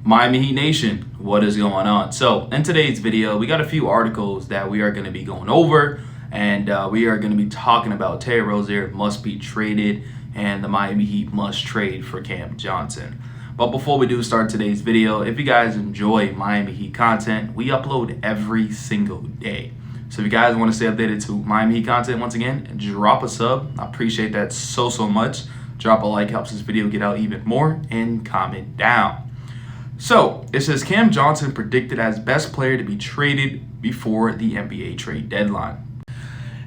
Miami Heat Nation, what is going on? So in today's video, we got a few articles that we are going to be going over, and we are going to be talking about Terry Rozier must be traded and the Miami Heat must trade for Cam Johnson. But before we do start today's video, if you guys enjoy Miami Heat content, we upload every single day. So if you guys want to stay updated to Miami Heat content, once again, drop a sub. I appreciate that so much. Drop a like, helps this video get out even more, and comment down. So it says Cam Johnson predicted as best player to be traded before the NBA trade deadline.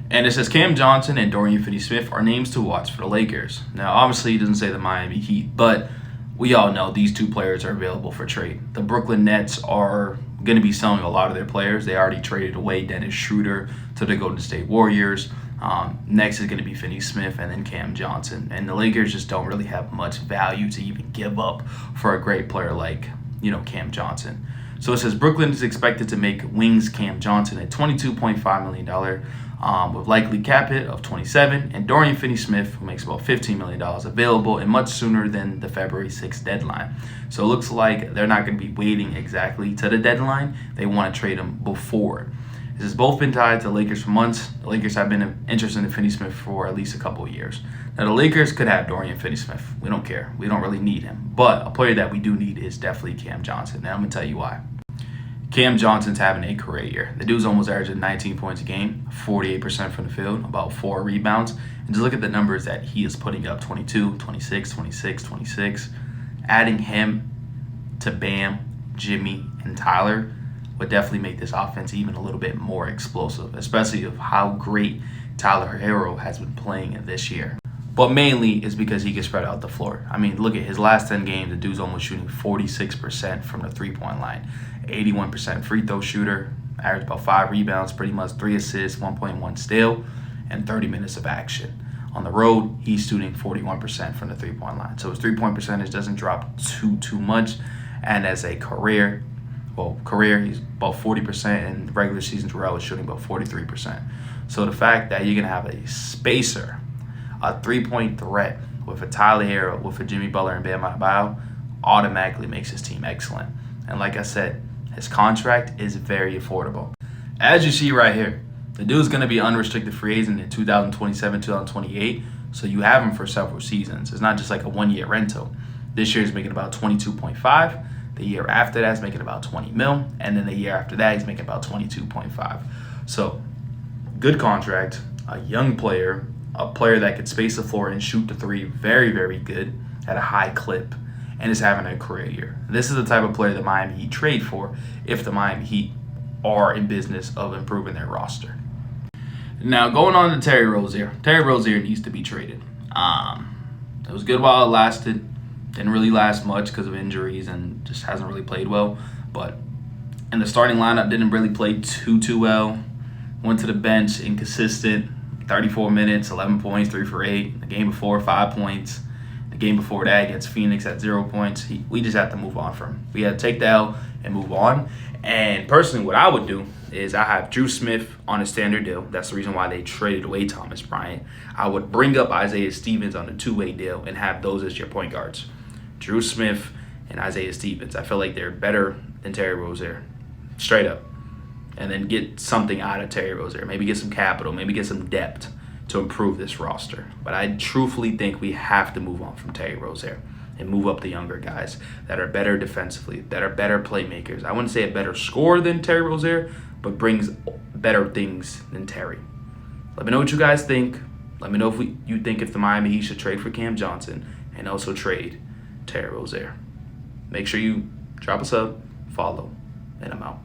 And it says Cam Johnson and Dorian Finney-Smith are names to watch for the Lakers. Now, obviously, it doesn't say the Miami Heat, but we all know these two players are available for trade. The Brooklyn Nets are going to be selling a lot of their players. They already traded away Dennis Schroeder to the Golden State Warriors. Next is going to be Finney-Smith and then Cam Johnson. And the Lakers just don't really have much value to even give up for a great player like, Cam Johnson. So it says Brooklyn is expected to make wings Cam Johnson at $22.5 million with likely cap hit of $27, and Dorian Finney-Smith, who makes about $15 million, available and much sooner than the February 6th deadline. So it looks like they're not going to be waiting exactly to the deadline. They want to trade him before. This has both been tied to the Lakers for months. The Lakers have been interested in Finney-Smith for at least a couple of years. Now, the Lakers could have Dorian Finney-Smith. We don't care. We don't really need him. But a player that we do need is definitely Cam Johnson. Now, I'm going to tell you why. Cam Johnson's having a career year. The dude's almost averaging 19 points a game, 48% from the field, about 4 rebounds. And just look at the numbers that he is putting up, 22, 26, 26, 26. Adding him to Bam, Jimmy, and Tyler would definitely make this offense even a little bit more explosive, especially of how great Tyler Hero has been playing this year. But mainly is because he can spread out the floor. I mean, look at his last 10 games, the dude's almost shooting 46% from the three-point line, 81% free throw shooter, averaged about 5 rebounds, pretty much 3 assists, 1.1 steal, and 30 minutes of action. On the road, he's shooting 41% from the three-point line. So his three-point percentage doesn't drop too much. And as a career, he's about 40%, and regular season Terrell is shooting about 43%. So the fact that you're going to have a spacer, a three-point threat with a Tyler Hero, with a Jimmy Butler and Bam Adebayo, automatically makes his team excellent. And like I said, his contract is very affordable. As you see right here, the dude's going to be unrestricted free agent in 2027, 2028, so you have him for several seasons. It's not just like a one-year rental. This year he's making about 22.5. The year after that, he's making about 20 mil. And then the year after that, he's making about 22.5. So, good contract, a young player, a player that could space the floor and shoot the three very good at a high clip, and is having a career year. This is the type of player the Miami Heat trade for if the Miami Heat are in business of improving their roster. Now, going on to Terry Rozier. Terry Rozier needs to be traded. It was good while it lasted. Didn't really last much because of injuries and just hasn't really played well. But in the starting lineup, didn't really play too well. Went to the bench, inconsistent. 34 minutes, 11 points, 3 for 8. The game before, 5 points. The game before that against Phoenix at 0 points. We just have to move on from him. We had to take the L and move on. And personally, what I would do is I have Drew Smith on a standard deal. That's the reason why they traded away Thomas Bryant. I would bring up Isaiah Stevens on a two-way deal and have those as your point guards. Drew Smith and Isaiah Stevens. I feel like they're better than Terry Rozier, straight up. And then get something out of Terry Rozier. Maybe get some capital, maybe get some depth to improve this roster. But I truthfully think we have to move on from Terry Rozier and move up the younger guys that are better defensively, that are better playmakers. I wouldn't say a better scorer than Terry Rozier, but brings better things than Terry. Let me know what you guys think. Let me know if you think if the Miami Heat should trade for Cam Johnson and also trade Terry Rozier. Make sure you drop a sub, follow, and I'm out.